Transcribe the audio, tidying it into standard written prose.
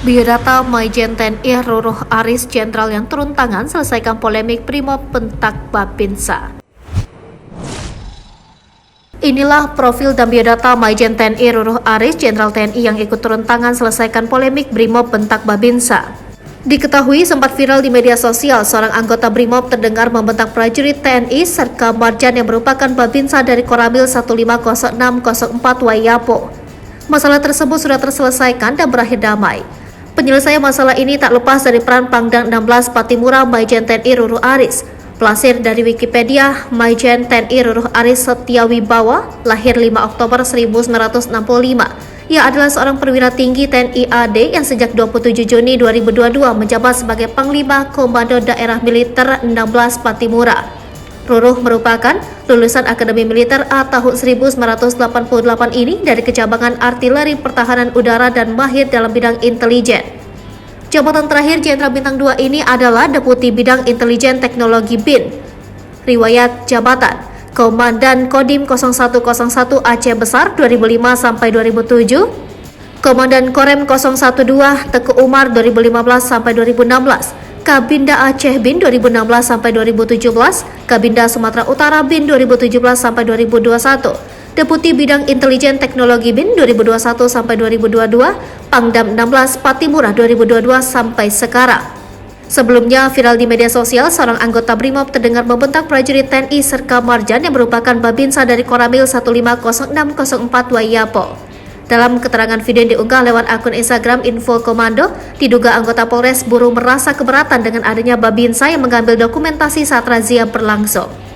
Biodata Maijen TNI Ruruh Aris Jenderal yang turun tangan selesaikan polemik Brimob bentak Babinsa. Inilah profil dan biodata Maijen TNI Ruruh Aris Jenderal TNI yang ikut turun tangan selesaikan polemik Brimob bentak Babinsa. Diketahui sempat viral di media sosial, seorang anggota Brimob terdengar membentak prajurit TNI Serka Marjan yang merupakan Babinsa dari Koramil 150604 Wayapo. Masalah tersebut sudah terselesaikan dan berakhir damai. Penyelesaian masalah ini tak lepas dari peran Pangdam 16 Patimura Maijen TNI Ruruh Aris. Pelansir dari Wikipedia, Maijen TNI Ruruh Aris Setiawibawa lahir 5 Oktober 1965. Ia adalah seorang perwira tinggi TNI AD yang sejak 27 Juni 2022 menjabat sebagai Panglima Komando Daerah Militer 16 Patimura. Ruruh merupakan lulusan Akademi Militer A tahun 1988 ini dari Kecabangan Artileri Pertahanan Udara dan mahir dalam bidang intelijen. Jabatan terakhir Jenderal Bintang 2 ini adalah Deputi Bidang Intelijen Teknologi BIN. Riwayat jabatan: Komandan Kodim 0101 Aceh Besar 2005 sampai 2007, Komandan Korem 012 Teku Umar 2015 sampai 2016, Kabinda Aceh BIN 2016 sampai 2017, Kabinda Sumatera Utara BIN 2017 sampai 2021, Deputi Bidang Intelijen Teknologi BIN 2021 sampai 2022, Pangdam 16 Patimura 2022 sampai sekarang. Sebelumnya viral di media sosial, seorang anggota Brimob terdengar membentak prajurit TNI Serka Marjan yang merupakan Babinsa dari Koramil 150604 Wayapo. Dalam keterangan video yang diunggah lewat akun Instagram Info Komando, diduga anggota Polres Buru merasa keberatan dengan adanya Babinsa yang mengambil dokumentasi saat razia berlangsung.